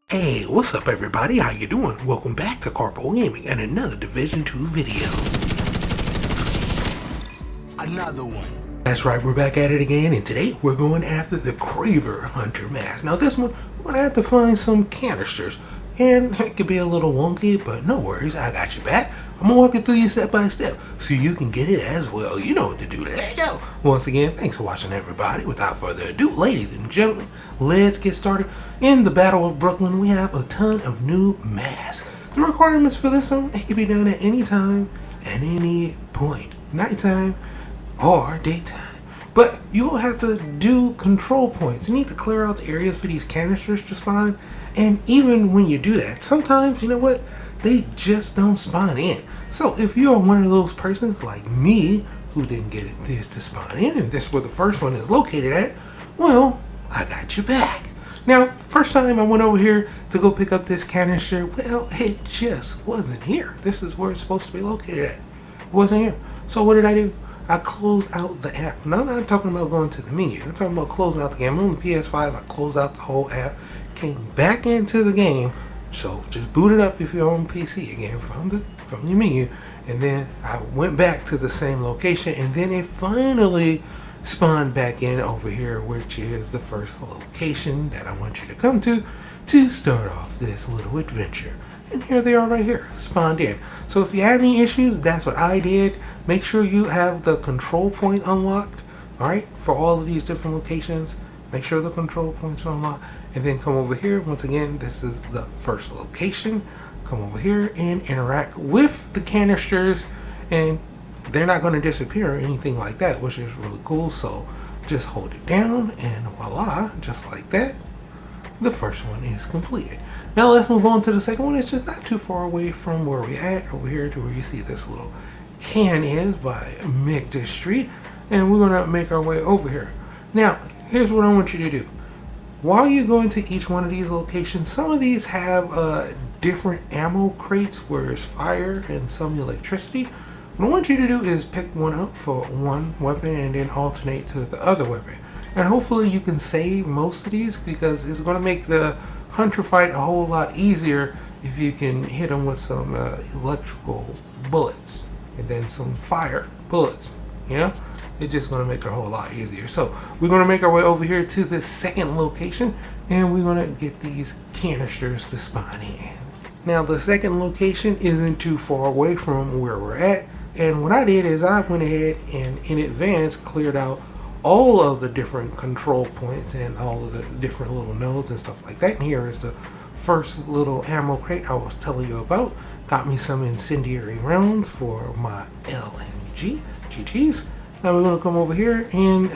Hey, what's up everybody? How you doing? Welcome back to Karpo Gaming and another Division 2 video. Another one. That's right, we're back at it again, and today we're going after the Craver Hunter Mask. Now this one, we're gonna have to find some canisters, and it could be a little wonky, but no worries, I got you back. I'm gonna walk you through you step by step, so you can get it as well. You know what to do. Let's go. Once again, thanks for watching everybody. Without further ado, ladies and gentlemen, let's get started. In the Battle of Brooklyn, we have a ton of new masks. The requirements for this one, it can be done at any time, at any point. Nighttime or daytime. But you will have to do control points. You need to clear out the areas for these canisters to spawn. And even when you do that, sometimes, you know what? They just don't spawn in. So if you're one of those persons like me who didn't get this to spawn in, and this is where the first one is located at, well, I got you back. Now, first time I went over here to go pick up this canister, well, it just wasn't here. This is where it's supposed to be located at. It wasn't here. So what did I do? I closed out the app. Now, I'm not talking about going to the menu. I'm talking about closing out the game. I'm on the PS5. I closed out the whole app, came back into the game. So just boot it up if you're on PC again from your menu, and then I went back to the same location, and then it finally spawned back in over here, which is the first location that I want you to come to start off this little adventure. And here they are right here, spawned in. So if you have any issues, that's what I did. Make sure you have the control point unlocked, alright, for all of these different locations. Make sure the control points are unlocked, and then come over here. Once again, this is the first location. Come over here and interact with the canisters, and they're not going to disappear or anything like that, which is really cool. So just hold it down, and voila, just like that, the first one is completed. Now let's move on to the second one. It's just not too far away from where we're at, over here to where you see this little can is by Migdis Street, and we're going to make our way over here. Now, here's what I want you to do. While you go into each one of these locations, some of these have different ammo crates where there's fire and some electricity. What I want you to do is pick one up for one weapon and then alternate to the other weapon. And hopefully you can save most of these, because it's going to make the hunter fight a whole lot easier if you can hit them with some electrical bullets and then some fire bullets, you know? It's just going to make it a whole lot easier. So we're going to make our way over here to the second location, and we're going to get these canisters to spawn in. Now the second location isn't too far away from where we're at, and what I did is I went ahead and in advance cleared out all of the different control points and all of the different little nodes and stuff like that. And here is the first little ammo crate I was telling you about. Got me some incendiary rounds for my LMG. GG's. Now we're going to come over here, and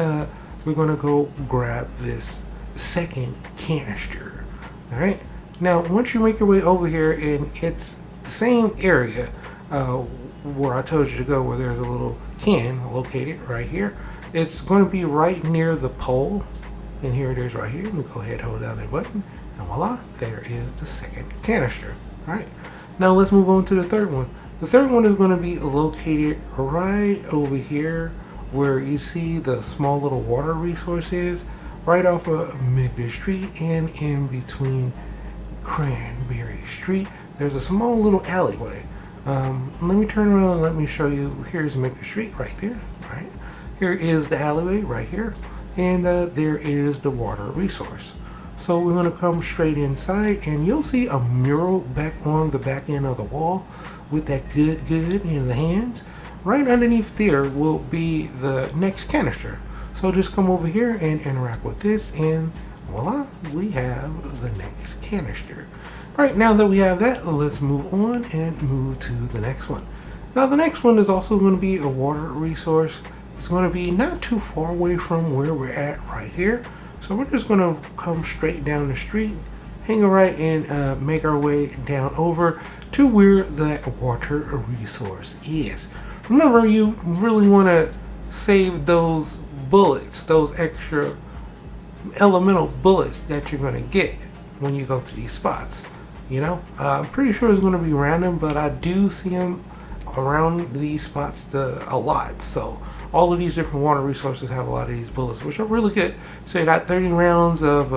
we're going to go grab this second canister. Alright, now once you make your way over here, and it's the same area where I told you to go, where there's a little can located right here. It's going to be right near the pole, and here it is right here. Let me go ahead and hold down that button, and voila, there is the second canister. Alright, now let's move on to the third one. The third one is going to be located right over here, where you see the small little water resources, right off of Migdis Street, and in between Cranberry Street, there's a small little alleyway. Let me turn around and let me show you. Here's Migdis Street right there. Right here is the alleyway right here, and there is the water resource. So we're going to come straight inside, and you'll see a mural back on the back end of the wall with that good in the hands. Right underneath there will be the next canister. So just come over here and interact with this, and voila, we have the next canister. Alright, now that we have that, let's move on and move to the next one. Now the next one is also going to be a water resource. It's going to be not too far away from where we're at right here. So we're just going to come straight down the street, hang a right, and make our way down over to where that water resource is. Remember, you really want to save those bullets, those extra elemental bullets that you're going to get when you go to these spots. You know, I'm pretty sure it's going to be random, but I do see them around these spots a lot. So all of these different water resources have a lot of these bullets, which are really good. So you got 30 rounds of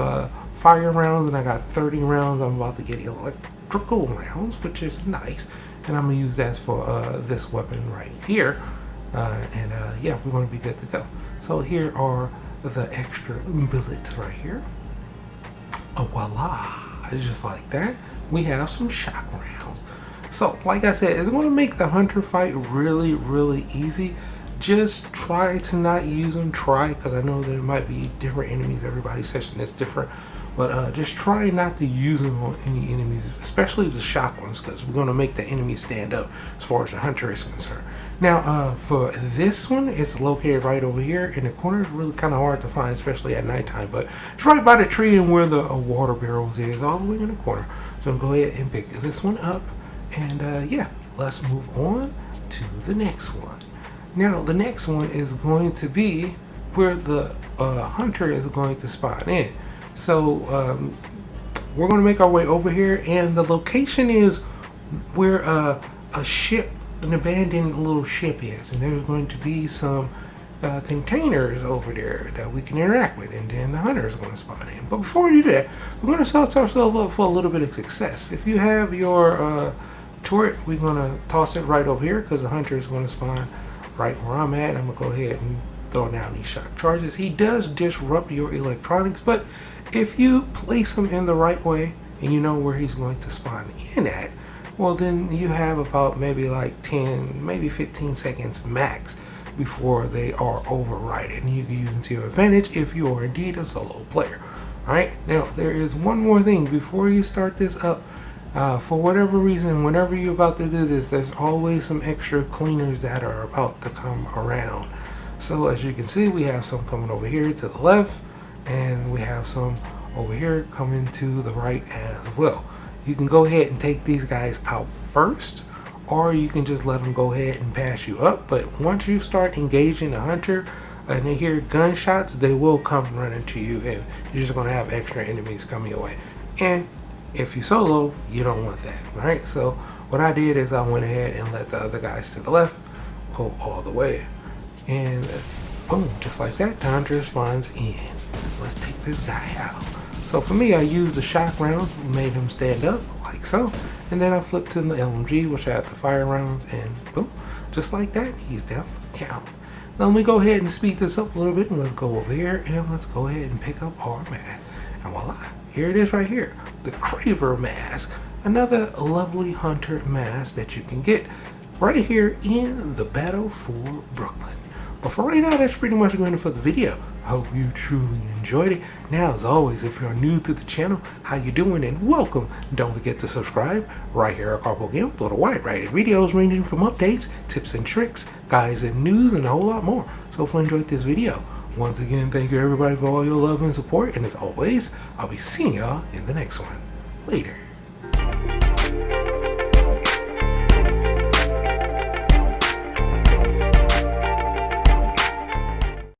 fire rounds and I got 30 rounds. I'm about to get electrical rounds, which is nice. And I'm going to use that for this weapon right here. Yeah, we're going to be good to go. So here are the extra bullets right here. Oh, voila. Just like that, we have some shock rounds. So, like I said, it's going to make the hunter fight really, really easy. Just try to not use them. Try, because I know there might be different enemies. Everybody's session is different. But just try not to use them on any enemies, especially the shock ones, because we're going to make the enemy stand up as far as the hunter is concerned. Now, for this one, it's located right over here in the corner. It's really kind of hard to find, especially at nighttime, but it's right by the tree and where the water barrels is, all the way in the corner. So I'm going to go ahead and pick this one up, and yeah, let's move on to the next one. Now, the next one is going to be where the hunter is going to spawn in. So we're going to make our way over here, and the location is where a ship, an abandoned little ship is, and there's going to be some containers over there that we can interact with, and then the hunter is going to spawn in. But before we do that, we're going to set ourselves up for a little bit of success. If you have your turret, we're going to toss it right over here because the hunter is going to spawn right where I'm at. I'm going to go ahead and throw down these shock charges. He does disrupt your electronics, but if you place him in the right way and you know where he's going to spawn in at, well, then you have about maybe like 10, maybe 15 seconds max before they are overridden. And you can use them to your advantage if you are indeed a solo player. Alright, now there is one more thing before you start this up. For whatever reason, whenever you're about to do this, there's always some extra cleaners that are about to come around. So as you can see, we have some coming over here to the left, and we have some over here coming to the right as well. You can go ahead and take these guys out first, or you can just let them go ahead and pass you up. But once you start engaging the hunter and they hear gunshots, they will come running to you, and you're just going to have extra enemies coming your way. And if you solo, you don't want that. Alright, so what I did is I went ahead and let the other guys to the left go all the way. And boom, just like that, the hunter spawns in. Let's take this guy out. So for me, I used the shock rounds, made him stand up like so, and then I flipped to the LMG, which had the fire rounds, and boom, just like that, he's down for the count. Now let me go ahead and speed this up a little bit, and let's go over here, and let's go ahead and pick up our mask. And voila, here it is right here, the Craver mask, another lovely hunter mask that you can get right here in the battle for Brooklyn. But for right now, that's pretty much going to for the video. I hope you truly enjoyed it. Now, as always, if you're new to the channel, how you doing and welcome. Don't forget to subscribe right here at Karpo Game. Upload a wide variety of videos ranging from updates, tips and tricks, guides and news, and a whole lot more. So hopefully you enjoyed this video. Once again, thank you everybody for all your love and support. And as always, I'll be seeing y'all in the next one. Later.